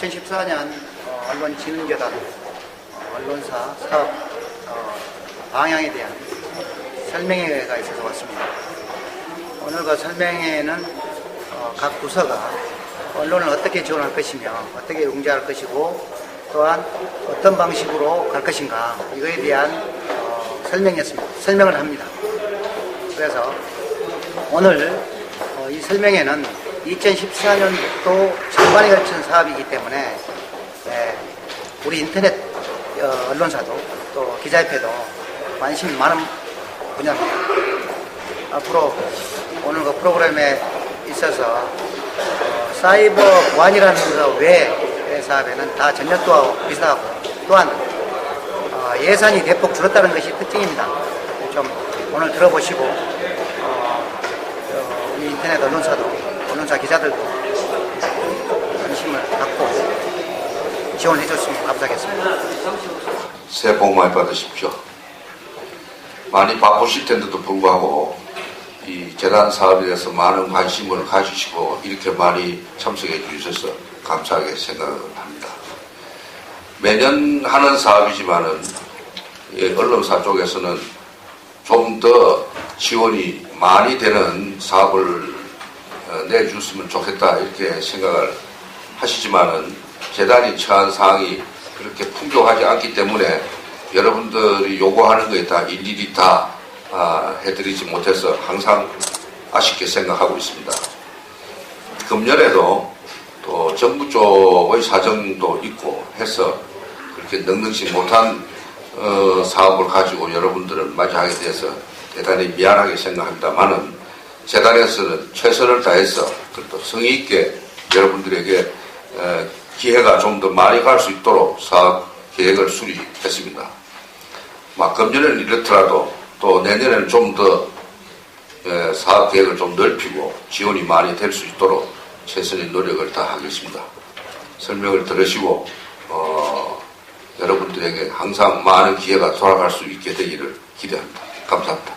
2014년 언론진흥재단 언론사 사업 방향에 대한 설명회가 있어서 왔습니다. 오늘 그 설명회는 각 부서가 언론을 어떻게 지원할 것이며 어떻게 융자할 것이고 또한 어떤 방식으로 갈 것인가 이거에 대한 설명을 합니다. 그래서 오늘 이 설명회는 2014년도 전반에 걸친 사업이기 때문에 우리 인터넷 언론사도 또 기자협회도 관심이 많은 분야입니다. 앞으로 오늘 그 프로그램에 있어서 사이버 보안이라는 그 외의 사업에는 다 전년도하고 비슷하고 또한 예산이 대폭 줄었다는 것이 특징입니다. 좀 오늘 들어보시고 우리 인터넷 언론사 기자들도 관심을 갖고 지원해 줬으면 감사하겠습니다. 새해 복 많이 받으십시오. 많이 바쁘실 텐데도 불구하고 이 재단 사업에 대해서 많은 관심을 가지시고 이렇게 많이 참석해 주셔서 감사하게 생각을 합니다. 매년 하는 사업이지만은 언론사 쪽에서는 좀 더 지원이 많이 되는 사업을 내주셨으면 좋겠다 이렇게 생각을 하시지만은 재단이 처한 사항이 그렇게 풍족하지 않기 때문에 여러분들이 요구하는 거에 다 일일이 다 해드리지 못해서 항상 아쉽게 생각하고 있습니다. 금년에도 또 정부 쪽의 사정도 있고 해서 그렇게 넉넉지 못한 사업을 가지고 여러분들을 맞이하게 돼서 대단히 미안하게 생각합니다만은 재단에서는 최선을 다해서 또 성의 있게 여러분들에게 기회가 좀 더 많이 갈 수 있도록 사업 계획을 수립했습니다. 금년에는 이렇더라도 또 내년에는 좀 더 사업 계획을 좀 넓히고 지원이 많이 될 수 있도록 최선의 노력을 다하겠습니다. 설명을 들으시고 여러분들에게 항상 많은 기회가 돌아갈 수 있게 되기를 기대합니다. 감사합니다.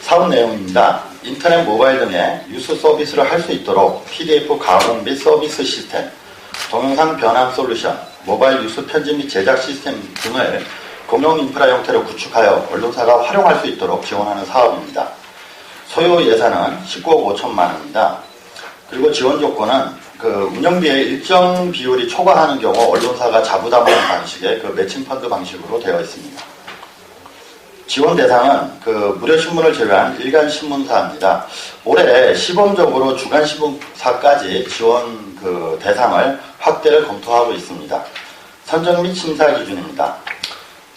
사업 내용입니다. 인터넷, 모바일 등의 뉴스 서비스를 할 수 있도록 PDF 가공 및 서비스 시스템, 동영상 변환 솔루션, 모바일 뉴스 편집 및 제작 시스템 등을 공용 인프라 형태로 구축하여 언론사가 활용할 수 있도록 지원하는 사업입니다. 소요 예산은 19억 5천만 원입니다. 그리고 지원 조건은 운영비의 일정 비율이 초과하는 경우 언론사가 자부담하는 방식의 매칭 펀드 방식으로 되어 있습니다. 지원 대상은 무료 신문을 제외한 일간 신문사입니다. 올해 시범적으로 주간 신문사까지 지원 대상을 확대를 검토하고 있습니다. 선정 및 심사 기준입니다.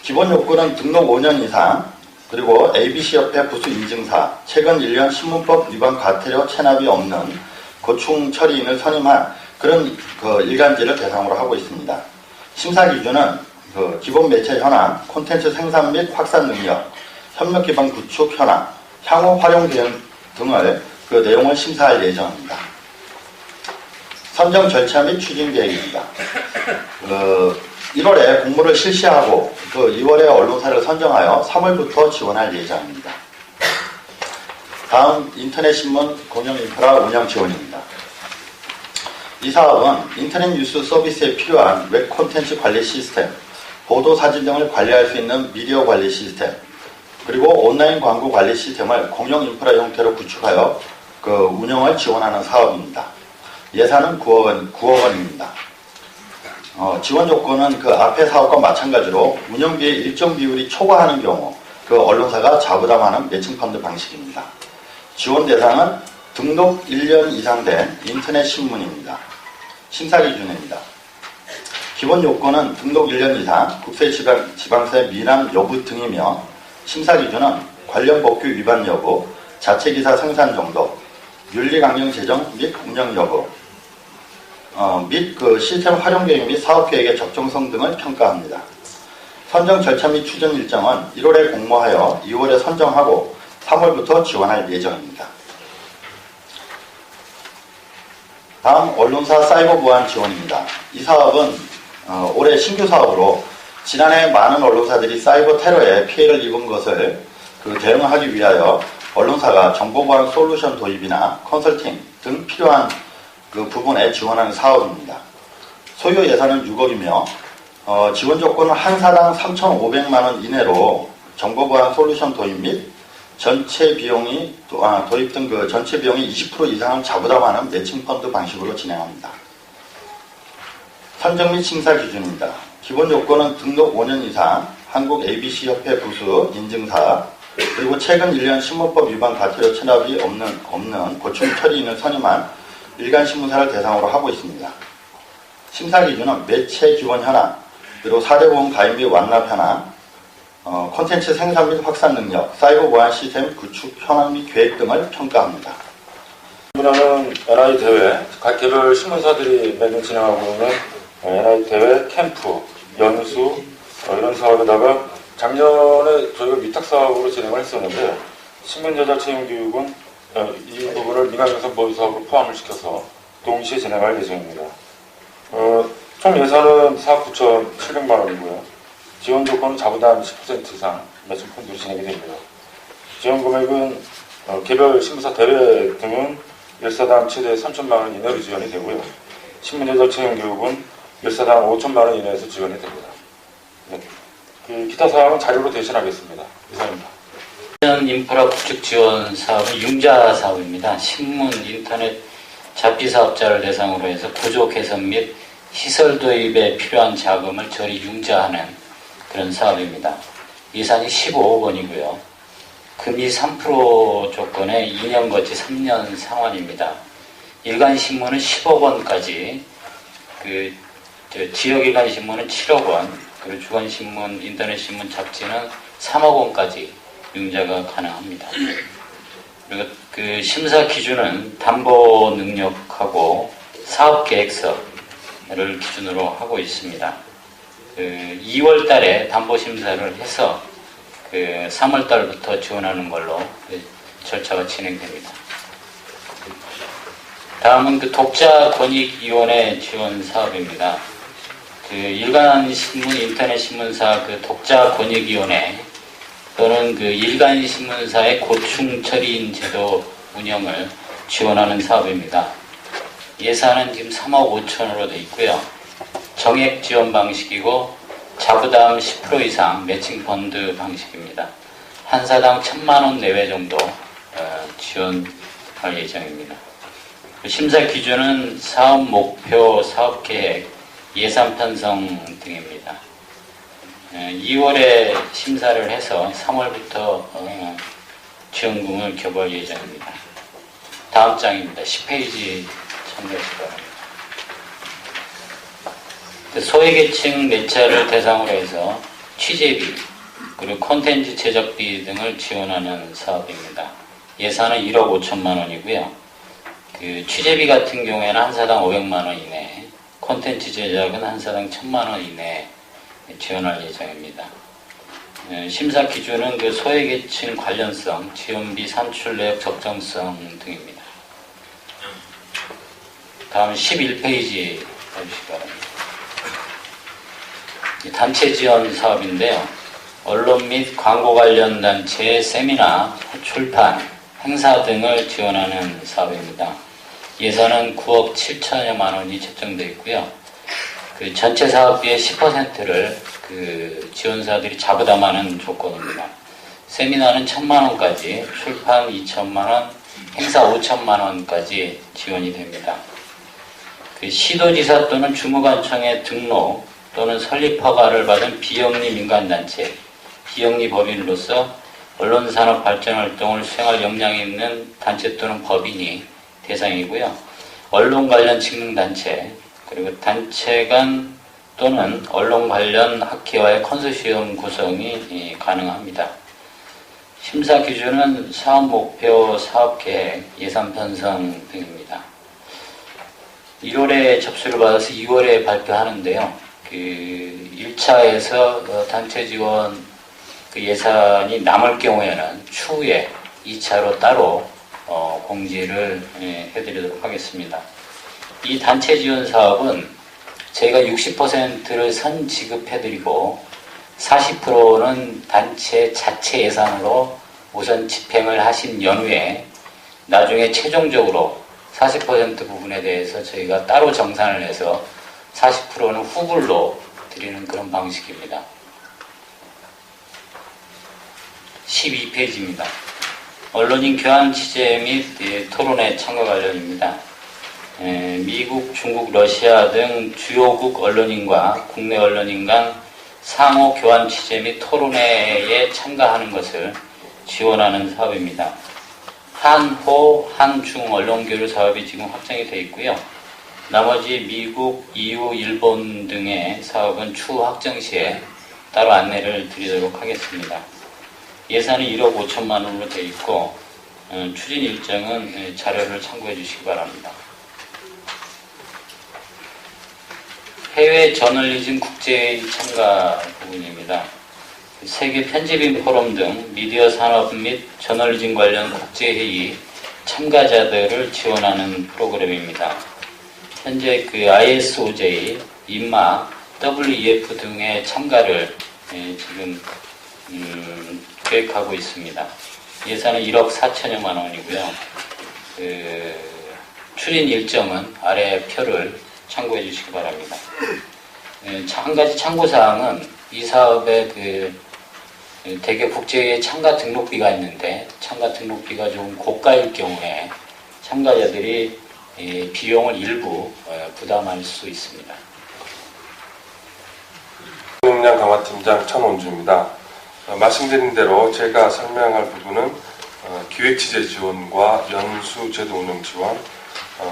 기본 요건은 등록 5년 이상, 그리고 ABC협회 부수 인증사, 최근 1년 신문법 위반 과태료 체납이 없는 고충 처리인을 선임한 그런 일간지를 대상으로 하고 있습니다. 심사 기준은 기본 매체 현황, 콘텐츠 생산 및 확산 능력, 협력 기반 구축 현황, 향후 활용 계획 등을 내용을 심사할 예정입니다. 선정 절차 및 추진 계획입니다. 1월에 공모를 실시하고 2월에 언론사를 선정하여 3월부터 지원할 예정입니다. 다음 인터넷 신문 공영 인프라 운영 지원입니다. 이 사업은 인터넷 뉴스 서비스에 필요한 웹 콘텐츠 관리 시스템, 보도 사진 등을 관리할 수 있는 미디어 관리 시스템, 그리고 온라인 광고 관리 시스템을 공영 인프라 형태로 구축하여 운영을 지원하는 사업입니다. 예산은 9억 원입니다. 지원 조건은 앞의 사업과 마찬가지로 운영비의 일정 비율이 초과하는 경우 언론사가 자부담하는 매칭펀드 방식입니다. 지원 대상은 등록 1년 이상 된 인터넷 신문입니다. 심사 기준입니다. 기본 요건은 등록 1년 이상, 국세지방세 미남 여부 등이며 심사 기준은 관련 법규 위반 여부, 자체기사 생산 정도, 윤리강령 제정 및 운영 여부, 및 시스템 활용 계획 및 사업 계획의 적정성 등을 평가합니다. 선정 절차 및 추진 일정은 1월에 공모하여 2월에 선정하고 3월부터 지원할 예정입니다. 다음 언론사 사이버 보안 지원입니다. 이 사업은 올해 신규 사업으로 지난해 많은 언론사들이 사이버 테러에 피해를 입은 것을 대응하기 위하여 언론사가 정보보안 솔루션 도입이나 컨설팅 등 필요한 그 부분에 지원하는 사업입니다. 소요 예산은 6억이며 지원 조건은 한 사당 3,500만 원 이내로 정보보안 솔루션 도입 및 전체 비용이 도입 등 그 전체 비용이 20% 이상을 자부담하는 매칭 펀드 방식으로 진행합니다. 선정 및 심사 기준입니다. 기본 요건은 등록 5년 이상 한국 ABC 협회 부수 인증사 그리고 최근 1년 신문법 위반 과태료 체납이 없는 고충 처리 있는 선임한 일간 신문사를 대상으로 하고 있습니다. 심사 기준은 매체 기원 현황, 그리고 사대보험 가입 및 완납 현황, 콘텐츠 생산 및 확산 능력, 사이버 보안 시스템 구축 현황 및 계획 등을 평가합니다. 이번에는 NI 대회, 각 개별 신문사들이 매년 진행하고 있는 NI 대회, 캠프, 연수 이런 사업에다가 작년에 저희가 위탁 사업으로 진행을 했었는데 신문 제작 채용 교육은 이 부분을 민간경선 모의 사업으로 포함을 시켜서 동시에 진행할 예정입니다. 총 예산은 4억 9,700만 원이고요. 지원 조건은 자부담 10% 이상 매칭 펀드로 진행이 됩니다. 지원 금액은 개별 신문사 대회 등은 일사당 최대 3천만 원 이내로 지원이 되고요. 신문 제작 채용 교육은 일사당 5천만 원 이내에서 지원이 됩니다. 네. 기타 사항은 자료로 대신하겠습니다. 이상입니다. 인프라 구축 지원 사업은 융자 사업입니다. 신문, 인터넷, 잡지 사업자를 대상으로 해서 구조 개선 및 시설 도입에 필요한 자금을 저리 융자하는 그런 사업입니다. 예산이 15억 원이고요. 금리 3% 조건에 2년 거치 3년 상환입니다. 일간 신문은 10억 원까지, 지역 일간 신문은 7억 원, 그리고 주간 신문, 인터넷 신문, 잡지는 3억 원까지 융자가 가능합니다. 그리고 그 심사 기준은 담보 능력하고 사업 계획서를 기준으로 하고 있습니다. 2월 달에 담보 심사를 해서 3월 달부터 지원하는 걸로 절차가 진행됩니다. 다음은 독자 권익위원회 지원 사업입니다. 일간 신문, 인터넷 신문사 독자 권익위원회 또는 일간 신문사의 고충 처리인 제도 운영을 지원하는 사업입니다. 예산은 지금 3억 5천으로 되어 있고요. 정액 지원 방식이고 자부담 10% 이상 매칭 펀드 방식입니다. 한 사당 1,000만 원 내외 정도 지원할 예정입니다. 심사 기준은 사업 목표, 사업 계획, 예산 편성 등입니다. 2월에 심사를 해서 3월부터 지원금을 교부할 예정입니다. 다음 장입니다. 10페이지 참고하시기 바랍니다. 소외계층 매체를 대상으로 해서 취재비, 그리고 콘텐츠 제작비 등을 지원하는 사업입니다. 예산은 1억 5천만 원이고요. 취재비 같은 경우에는 한 사당 500만 원 이내, 콘텐츠 제작은 한 사당 1,000만 원 이내에 지원할 예정입니다. 심사 기준은 소외계층 관련성, 지원비 산출 내역 적정성 등입니다. 다음 11페이지 보시기 바랍니다. 단체 지원 사업인데요. 언론 및 광고 관련 단체, 세미나, 출판, 행사 등을 지원하는 사업입니다. 예산은 9억 7천여만 원이 책정되어 있고요. 전체 사업비의 10%를 지원사들이 자부담하는 조건입니다. 세미나는 1,000만 원까지, 출판 2천만 원, 행사 5천만 원까지 지원이 됩니다. 시도지사 또는 주무관청의 등록 또는 설립 허가를 받은 비영리 민간단체, 비영리 법인으로서 언론산업 발전 활동을 수행할 역량이 있는 단체 또는 법인이 대상이고요. 언론 관련 직능단체, 그리고 단체 간 또는 언론 관련 학회와의 컨소시엄 구성이 가능합니다. 심사 기준은 사업 목표, 사업 계획, 예산 편성 등입니다. 1월에 접수를 받아서 2월에 발표하는데요. 1차에서 단체 지원 예산이 남을 경우에는 추후에 2차로 따로 공지를 해드리도록 하겠습니다. 이 단체 지원 사업은 저희가 60%를 선지급해드리고 40%는 단체 자체 예산으로 우선 집행을 하신 연후에 나중에 최종적으로 40% 부분에 대해서 저희가 따로 정산을 해서 40%는 후불로 드리는 그런 방식입니다. 12페이지입니다. 언론인 교환 취재 및 토론회 참가 관련입니다. 미국, 중국, 러시아 등 주요국 언론인과 국내 언론인 간 상호 교환 취재 및 토론회에 참가하는 것을 지원하는 사업입니다. 한호, 한중 언론교류 사업이 지금 확정이 되어 있고요. 나머지 미국, EU, 일본 등의 사업은 추후 확정 시에 따로 안내를 드리도록 하겠습니다. 예산은 1억 5천만 원으로 되어 있고 추진 일정은 자료를 참고해 주시기 바랍니다. 해외 저널리즘 국제회의 참가 부분입니다. 세계 편집인 포럼 등 미디어 산업 및 저널리즘 관련 국제회의 참가자들을 지원하는 프로그램입니다. 현재 ISOJ, 인마, WEF 등의 참가를 지금 계획하고 있습니다. 예산은 1억 4천여만 원이고요. 추진 일정은 아래 표를 참고해 주시기 바랍니다. 한 가지 참고사항은 이 사업에 대개 국제회의 참가 등록비가 있는데 참가 등록비가 좀 고가일 경우에 참가자들이 비용을 일부 부담할 수 있습니다. 역량 강화팀장 천원주입니다. 말씀드린 대로 제가 설명할 부분은 기획 취재 지원과 연수 제도 운영 지원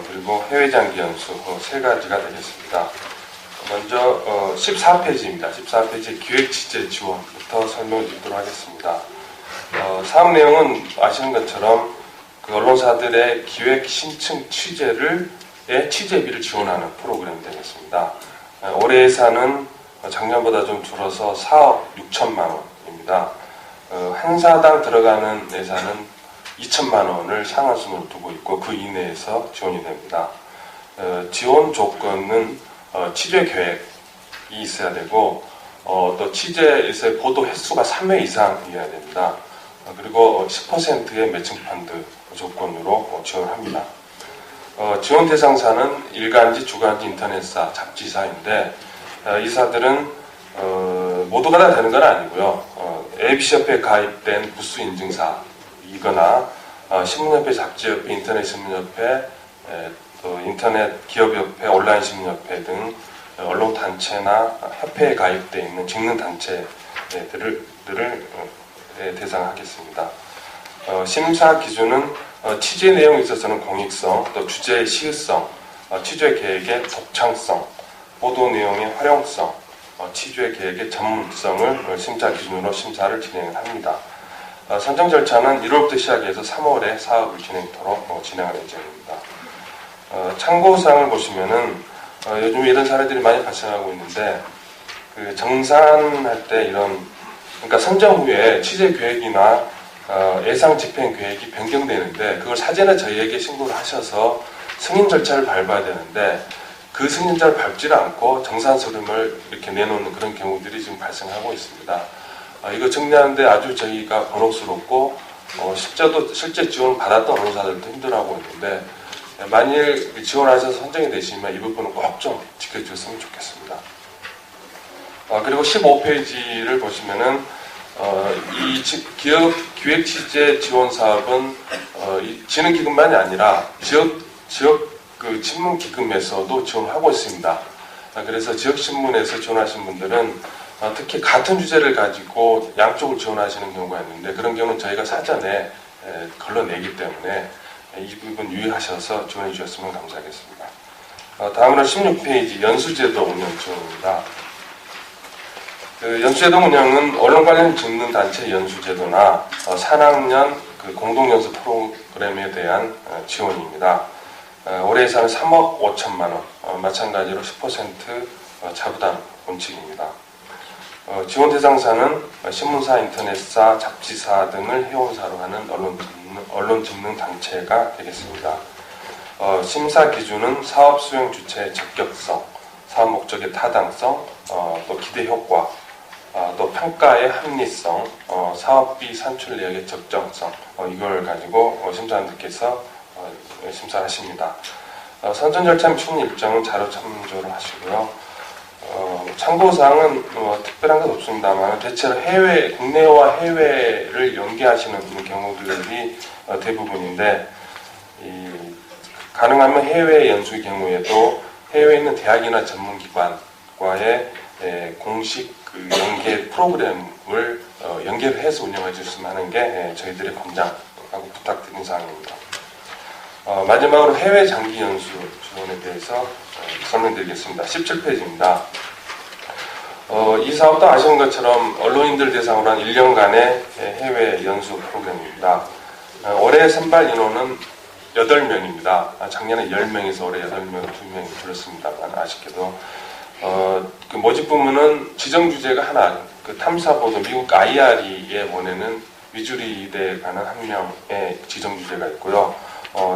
그리고 해외 장기 연수 세 가지가 되겠습니다. 먼저 14페이지입니다. 14페이지 기획 취재 지원부터 설명을 드리도록 하겠습니다. 사업 내용은 아시는 것처럼 언론사들의 기획 신청 취재의 취재비를 지원하는 프로그램이 되겠습니다. 올해 예산은 작년보다 좀 줄어서 4억 6천만 원입니다. 한 사당 들어가는 예산은 2천만 원을 상한선으로 두고 있고 그 이내에서 지원이 됩니다. 지원 조건은 취재 계획이 있어야 되고 또 취재에서의 보도 횟수가 3회 이상이어야 됩니다. 그리고 10%의 매칭 펀드 조건으로 지원을 합니다. 지원 대상사는 일간지, 주간지, 인터넷사, 잡지사인데 이사들은 모두가 다 되는 건 아니고요. ABC협회에 가입된 부수 인증사이거나 신문협회, 잡지협회, 인터넷신문협회, 또 인터넷 기업협회, 온라인신문협회 등 언론단체나 협회에 가입되어 있는 직능단체들을 대상하겠습니다. 심사 기준은 취재 내용에 있어서는 공익성, 또 주제의 시의성, 취재 계획의 독창성, 보도 내용의 활용성, 취재 계획의 전문성을 심사 기준으로 심사를 진행을 합니다. 선정 절차는 1월부터 시작해서 3월에 사업을 진행토록 진행할 예정입니다. 참고사항을 보시면은 요즘 이런 사례들이 많이 발생하고 있는데 정산할 때 그러니까 선정 후에 취재 계획이나 예상 집행 계획이 변경되는데 그걸 사전에 저희에게 신고를 하셔서 승인 절차를 밟아야 되는데 그 승인 절차를 밟지를 않고 정산 서류를 이렇게 내놓는 그런 경우들이 지금 발생하고 있습니다. 이거 정리하는데 아주 저희가 곤혹스럽고 실제 지원을 받았던 언론사들도 힘들어하고 있는데 만일 지원하셔서 선정이 되시면 이 부분은 꼭 좀 지켜주셨으면 좋겠습니다. 그리고 15페이지를 보시면은 이 기획 취재 지원 사업은 진흥기금만이 아니라 지역 신문기금에서도 지원하고 있습니다. 그래서 지역신문에서 지원하신 분들은 특히 같은 주제를 가지고 양쪽을 지원하시는 경우가 있는데 그런 경우는 저희가 사전에 걸러내기 때문에 이 부분 유의하셔서 지원해 주셨으면 감사하겠습니다. 다음으로 16페이지 연수제도 운영 지원입니다. 연수제도 운영은 언론 관련 직능단체 연수제도나 3학년 공동연수 프로그램에 대한 지원입니다. 올해 예산은 3억 5천만 원, 마찬가지로 10% 자부담 원칙입니다. 지원 대상사는 신문사, 인터넷사, 잡지사 등을 회원사로 하는 언론 직능 단체가 되겠습니다. 심사 기준은 사업 수행 주체의 적격성, 사업 목적의 타당성, 또 기대 효과, 또 평가의 합리성, 사업비 산출 내역의 적정성 이걸 가지고 심사위원들께서 심사하십니다. 선정 절차 및 추진 일정은 자료 참조를 하시고요. 참고사항은 특별한 건 없습니다만 대체로 국내와 해외를 연계하시는 경우들이 대부분인데 가능하면 해외 연수의 경우에도 해외에 있는 대학이나 전문기관과의 공식 연계 프로그램을 연계를 해서 운영해 주셨으면 하는 게 저희들의 권장하고 부탁드린 사항입니다. 마지막으로 해외 장기 연수 지원에 대해서 설명드리겠습니다. 17페이지입니다. 이 사업도 아시는 것처럼 언론인들 대상으로 한 1년간의 해외 연수 프로그램입니다. 올해 선발 인원은 8명입니다. 작년에 10명에서 올해 8명, 2명이 줄었습니다만 아쉽게도 그 모집 부문은 지정 주제가 하나, 그 탐사보도 미국 IRE에 보내는 미주리대에 가는 1명의 지정 주제가 있고요.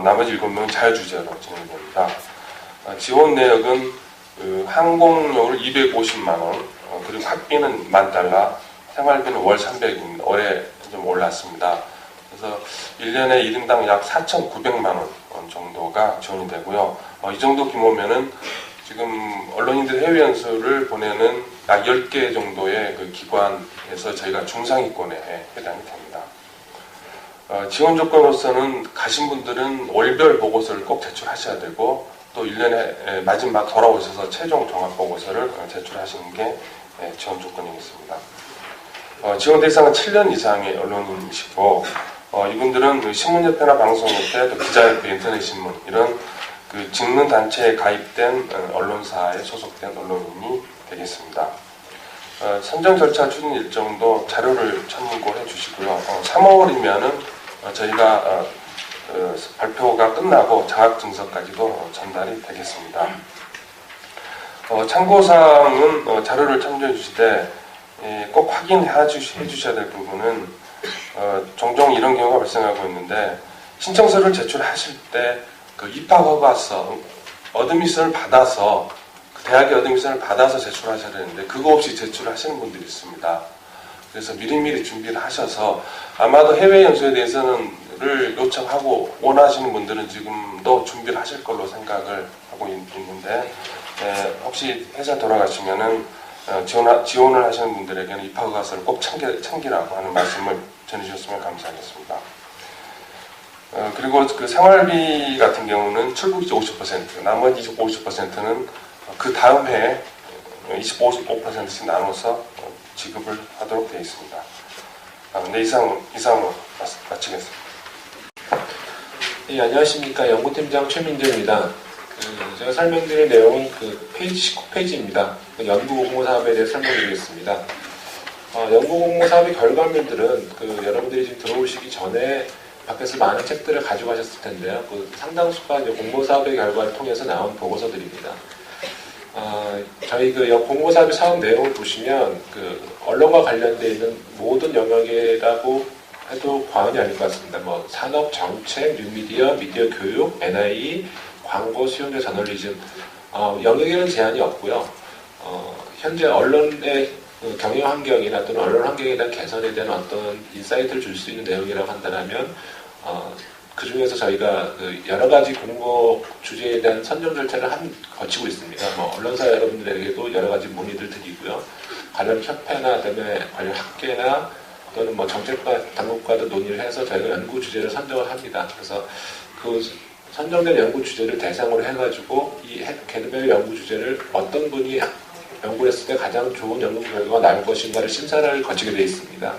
나머지 7명은 자유 주제로 진행됩니다. 지원 내역은 항공료를 250만 원, 그리고 학비는 $10,000, 생활비는 월 300입니다. 올해 좀 올랐습니다. 그래서 1년에 1인당 약 4,900만 원 정도가 지원이 되고요. 이 정도 규모면은 지금 언론인들 해외 연수를 보내는 약 10개 정도의 그 기관에서 저희가 중상위권에 해당이 됩니다. 지원 조건으로서는 가신 분들은 월별 보고서를 꼭 제출하셔야 되고 또 1년에 마지막 돌아오셔서 최종 종합 보고서를 제출하시는 게 지원 조건이겠습니다. 지원 대상은 7년 이상의 언론인이시고 이분들은 신문협회나 방송협회, 또 기자협회, 인터넷신문 이런 그 직능 단체에 가입된 언론사에 소속된 언론인이 되겠습니다. 선정 절차 추진 일정도 자료를 참고해 주시고요. 3월이면은 저희가 발표가 끝나고 장학 증서까지도 전달이 되겠습니다. 참고사항은 자료를 참조해 주시되 꼭 확인해 주셔야 될 부분은 종종 이런 경우가 발생하고 있는데 신청서를 제출하실 때 그 입학허가서 어드미션을 받아서 대학의 어드미션을 받아서 제출하셔야 되는데 그거 없이 제출하시는 분들이 있습니다. 그래서 미리미리 준비를 하셔서 아마도 해외 연수에 대해서는 요청하고 원하시는 분들은 지금도 준비를 하실 걸로 생각을 하고 있는데 혹시 회사 돌아가시면은 지원을 하시는 분들에게는 입학허가서를 꼭 챙기라고 하는 말씀을 전해주셨으면 감사하겠습니다. 그리고 그 생활비 같은 경우는 출국지 50%, 나머지 50%는 그 다음 해에 25%씩 나눠서 지급을 하도록 되어 있습니다. 네, 이상으로 마치겠습니다. 네, 안녕하십니까. 연구팀장 최민재입니다. 제가 설명드릴 내용은 그 페이지 19페이지입니다. 연구공모 사업에 대해 설명드리겠습니다. 연구공모 사업의 결과물들은 여러분들이 지금 들어오시기 전에 밖에서 많은 책들을 가지고 가셨을 텐데요. 상당수가 이제 공모 사업의 결과를 통해서 나온 보고서들입니다. 저희 공모 사업의 사업 내용을 보시면 언론과 관련되어 있는 모든 영역이라고 해도 과언이 아닐 것 같습니다. 산업, 정책, 뉴미디어, 미디어 교육, NIE, 광고, 수용자, 저널리즘 영역에는 제한이 없고요. 현재 언론의 경영 환경이나 또는 언론 환경에 대한 개선에 대한 어떤 인사이트를 줄 수 있는 내용이라고 한다면 그 중에서 저희가 여러 가지 공모 주제에 대한 선정 절차를 거치고 있습니다. 언론사 여러분들에게도 여러 가지 문의를 드리고요. 관련 협회나 그다음에 관련 학계나 또는 정책과 당국과도 논의를 해서 저희가 연구 주제를 선정을 합니다. 그래서 그 선정된 연구 주제를 대상으로 해가지고 이 개별 연구 주제를 어떤 분이 연구를 했을 때 가장 좋은 연구 결과가 나올 것인가를 심사를 거치게 되어 있습니다.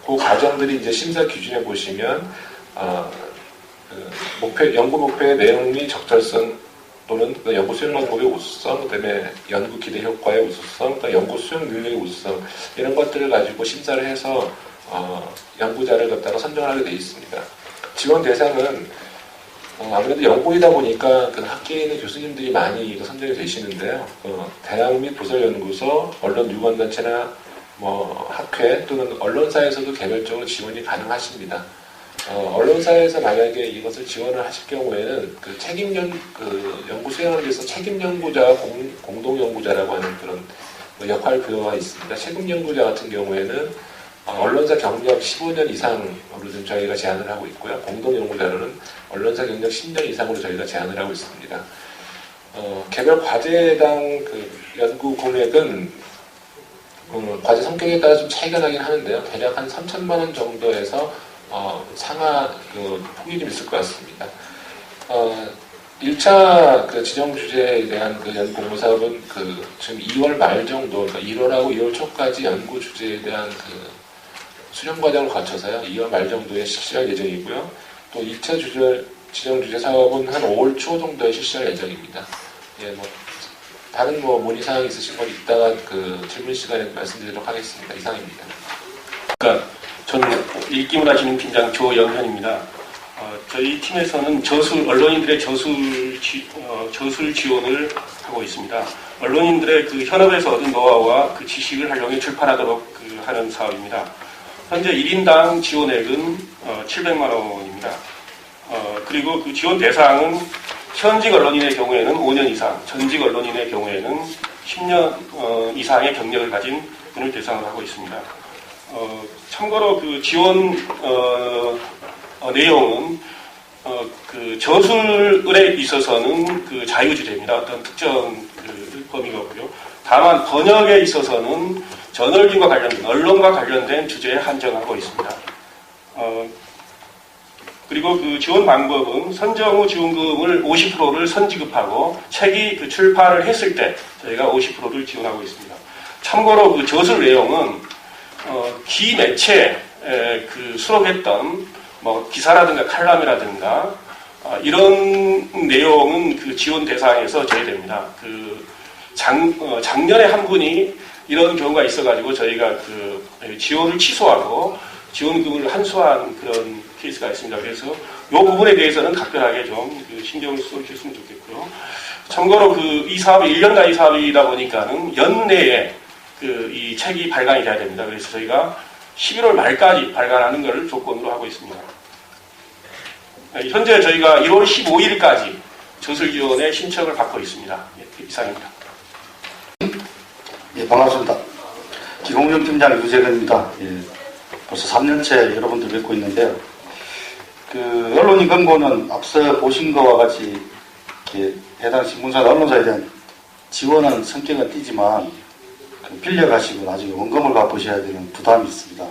그 과정들이 이제 심사 기준에 보시면 연구 목표의 내용 및 적절성 또는 연구 수행 방법의 우수성, 그다음에 연구 기대 효과의 우수성, 연구 수행 능력의 우수성 이런 것들을 가지고 심사를 해서 연구자를 갖다가 선정을 하게 되어 있습니다. 지원 대상은 아무래도 연구이다 보니까 학계에 있는 교수님들이 많이 선정이 되시는데요. 대학 및 도서연구소, 언론 유권단체나 학회 또는 언론사에서도 개별적으로 지원이 가능하십니다. 언론사에서 만약에 이것을 지원을 하실 경우에는 연구 수행하는 데서 책임 연구자와 공동 연구자라고 하는 그런 역할 부여가 있습니다. 책임 연구자 같은 경우에는 언론사 경력 15년 이상으로 좀 저희가 제한을 하고 있고요. 공동연구자료는 언론사 경력 10년 이상으로 저희가 제한을 하고 있습니다. 개별 과제당 그 연구 금액은 과제 성격에 따라 좀 차이가 나긴 하는데요. 대략 한 3천만 원 정도에서 상하 폭이 좀 있을 것 같습니다. 1차 그 지정 주제에 대한 그 연구 공모 사업은 지금 2월 말 정도, 그러니까 1월하고 2월 초까지 연구 주제에 대한 그 수렴 과정을 거쳐서요. 2월 말 정도에 실시할 예정이고요. 또 2차 지정 주제 사업은 한 5월 초 정도에 실시할 예정입니다. 예, 다른 문의 사항 있으신 건 이따가 그 질문 시간에 말씀드리도록 하겠습니다. 이상입니다. 그러니까 저는 일기문 하시는 팀장 조영현입니다. 저희 팀에서는 언론인들의 저술 지원을 하고 있습니다. 언론인들의 그 현업에서 얻은 노하우와 그 지식을 활용해 출판하도록 하는 사업입니다. 현재 1인당 지원액은 700만 원입니다. 그리고 그 지원 대상은 현직 언론인의 경우에는 5년 이상, 전직 언론인의 경우에는 10년 이상의 경력을 가진 분을 대상으로 하고 있습니다. 참고로 그 지원 내용은 그 저술에 있어서는 그 자유주제입니다. 어떤 특정 범위가 없고요. 다만 번역에 있어서는 저널링과 관련된, 언론과 관련된 주제에 한정하고 있습니다. 그리고 그 지원 방법은 선정 후 지원금을 50%를 선지급하고 책이 그 출판을 했을 때 저희가 50%를 지원하고 있습니다. 참고로 그 저술 내용은 기매체에 수록했던 기사라든가 칼럼이라든가 이런 내용은 그 지원 대상에서 제외됩니다. 작년에 한 분이 이런 경우가 있어가지고 저희가 지원을 취소하고 지원금을 환수한 그런 케이스가 있습니다. 그래서 이 부분에 대해서는 각별하게 좀 신경을 써주셨으면 좋겠고요. 참고로 이 사업이 1년간의 사업이다 보니까는 연내에 이 책이 발간이 돼야 됩니다. 그래서 저희가 11월 말까지 발간하는 것을 조건으로 하고 있습니다. 현재 저희가 1월 15일까지 저술 지원의 신청을 받고 있습니다. 이상입니다. 예, 반갑습니다. 기공정 팀장 유재근입니다. 예, 벌써 3년째 여러분들 뵙고 있는데요. 언론인 권고는 앞서 보신 것과 같이 이렇게 해당 신문사나 언론사에 대한 지원은 성격은 띄지만 빌려가시고 나중에 원금을 갚으셔야 되는 부담이 있습니다.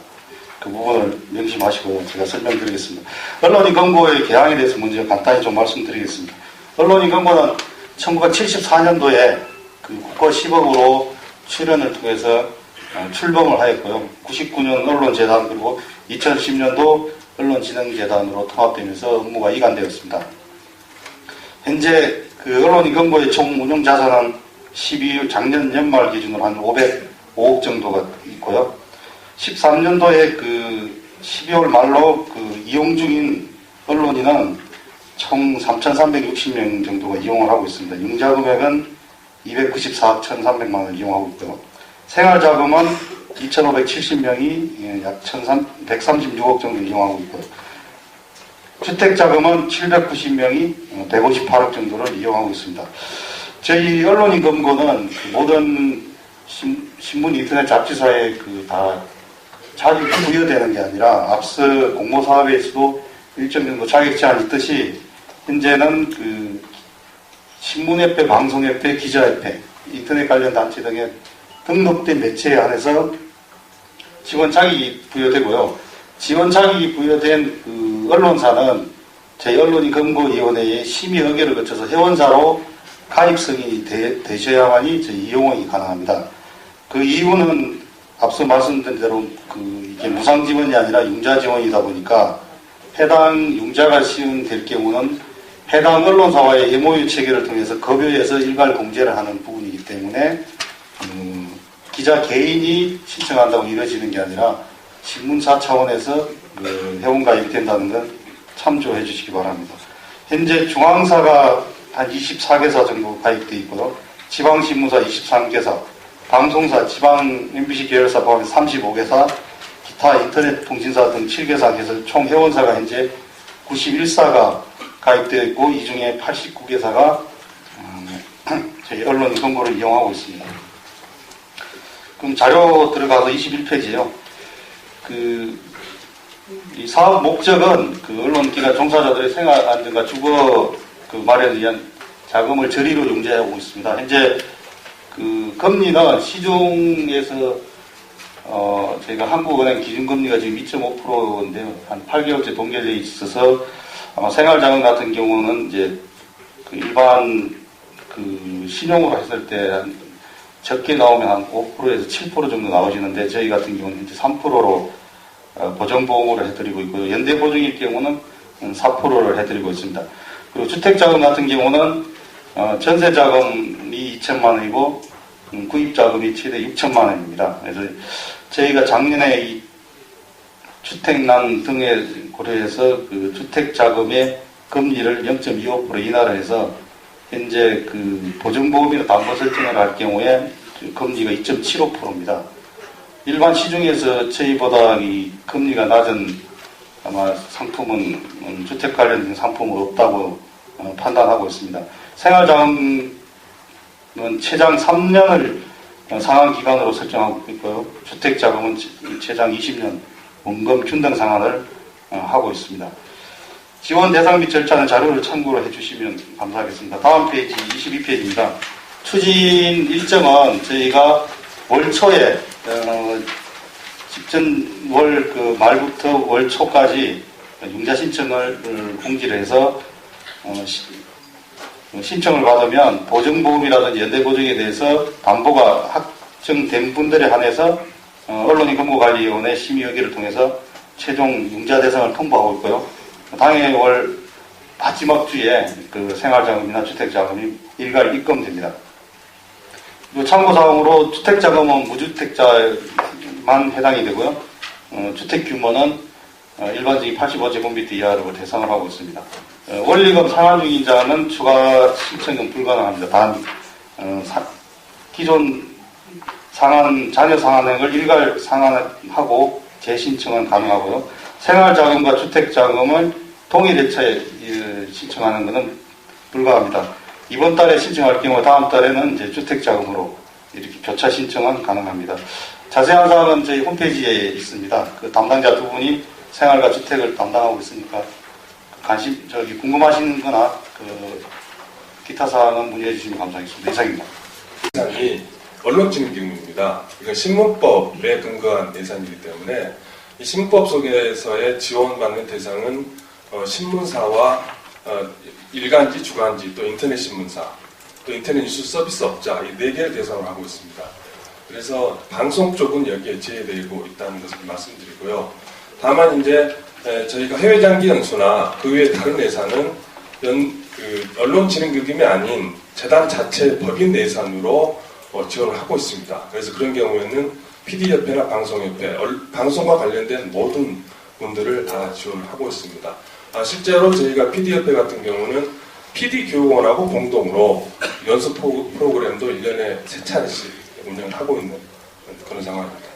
그 부분을 명심하시고요. 제가 설명드리겠습니다. 언론인 권고의 개항에 대해서 먼저 간단히 좀 말씀드리겠습니다. 언론인 권고는 1974년도에 국고 10억으로 출연을 통해서 출범을 하였고요. 99년 언론재단 그리고 2010년도 언론진흥재단으로 통합되면서 업무가 이관되었습니다. 현재 언론인 권고의 총 운용 자산은 12월 작년 연말 기준으로 한 505억 정도가 있고요. 13년도에 12월 말로 이용 중인 언론인은 총 3,360명 정도가 이용을 하고 있습니다. 융자 금액은 294억 1,300만 원을 이용하고 있고요. 생활자금은 2,570명이 약 136억 정도 이용하고 있고요. 주택자금은 790명이 158억 정도를 이용하고 있습니다. 저희 언론인 권고는 모든 신문, 인터넷, 잡지사에 다 자격이 부여되는 게 아니라 앞서 공모사업에서도 일정 정도 자격 제한이 있듯이 현재는 신문협회, 방송협회, 기자협회, 인터넷 관련 단체 등의 등록된 매체에 한해서 지원 자격이 부여되고요. 지원 자격이 부여된 언론사는 저희 언론인 권고위원회의 심의 의결을 거쳐서 회원사로 가입성이 되셔야만이 저희 이용이 가능합니다. 그 이유는 앞서 말씀드린 대로 이게 무상 지원이 아니라 융자 지원이다 보니까 해당 융자가 시행될 경우는 해당 언론사와의 MOU 체결을 통해서 급여에서 일괄 공제를 하는 부분이기 때문에 기자 개인이 신청한다고 이루어지는 게 아니라 신문사 차원에서 회원 가입이 된다는 건 참조해 주시기 바랍니다. 현재 중앙사가 한 24개사 정도 가입되어 있고요. 지방신문사 23개사, 방송사, 지방 MBC 계열사 포함해서 35개사, 기타 인터넷 통신사 등 7개사 해서 총 회원사가 현재 91사가 가입되어 있고 이 중에 89개사가 저희 언론인 권고를 이용하고 있습니다. 그럼 자료 들어가서 21페이지요. 이 사업 목적은 그 언론기관 종사자들의 생활 안정과 주거 마련을 위한 자금을 저리로 융자하고 있습니다. 현재 그 금리는 시중에서 저희가 한국은행 기준금리가 지금 2.5%인데요. 한 8개월째 동결되어 있어서 생활자금 같은 경우는 이제 그 일반 그 신용으로 했을 때 적게 나오면 한 5%에서 7% 정도 나오시는데 저희 같은 경우는 이제 3%로 보정보험으로 해드리고 있고요. 연대보증일 경우는 4%를 해드리고 있습니다. 그리고 주택자금 같은 경우는 전세자금이 2천만 원이고 구입자금이 최대 6천만 원입니다. 그래서 저희가 작년에 이 주택난 등에 고려해서 그 주택자금의 금리를 0.25% 인하를 해서 현재 그 보증보험이나 담보 설정을 할 경우에 금리가 2.75%입니다. 일반 시중에서 저희보다 이 금리가 낮은 아마 상품은 주택 관련 상품은 없다고 판단하고 있습니다. 생활자금은 최장 3년을 상환 기간으로 설정하고 있고요. 주택자금은 최장 20년 원금 균등 상환을 하고 있습니다. 지원 대상 및 절차는 자료를 참고로 해주시면 감사하겠습니다. 다음 페이지 22페이지입니다. 추진 일정은 저희가 월 초에 직전 월 그 말부터 월 초까지 융자 신청을 공지를 해서 신청을 받으면 보증보험이라든지 연대보증에 대해서 담보가 확정된 분들에 한해서 언론인권고관리위원회 심의의결을 통해서 최종 융자 대상을 통보하고 있고요. 당해 월 마지막 주에 그 생활자금이나 주택자금이 일괄 입금됩니다. 참고사항으로 주택자금은 무주택자만 해당이 되고요. 주택 규모는 일반적인 85제곱미터 이하로 대상을 하고 있습니다. 원리금 상환 중인 자는 추가 신청은 불가능합니다. 단 기존 자녀 상환액을 일괄 상환하고 재신청은 가능하고요. 생활자금과 주택자금을 동일 회차에 신청하는 것은 불가합니다. 이번 달에 신청할 경우 다음 달에는 이제 주택자금으로 이렇게 교차 신청은 가능합니다. 자세한 사항은 저희 홈페이지에 있습니다. 그 담당자 두 분이 생활과 주택을 담당하고 있으니까 궁금하신 거나 기타 사항은 문의해 주시면 감사하겠습니다. 이상입니다. 예산이 언론진흥기금입니다. 이건 신문법에 근거한 예산이기 때문에 이 신문법 속에서의 지원받는 대상은 신문사와 일간지, 주간지, 또 인터넷 신문사, 또 인터넷 뉴스 서비스 업자 이 4개를 대상으로 하고 있습니다. 그래서 방송 쪽은 여기에 제외되고 있다는 것을 말씀드리고요. 다만 이제 저희가 해외장기 연수나 그 외에 다른 예산은 언론진흥기금이 아닌 재단 자체 법인 예산으로 지원을 하고 있습니다. 그래서 그런 경우에는 PD협회나 방송협회, 방송과 관련된 모든 분들을 다 지원을 하고 있습니다. 실제로 저희가 PD협회 같은 경우는 PD교육원하고 공동으로 연수 프로그램도 1년에 3차례씩 운영을 하고 있는 그런 상황입니다.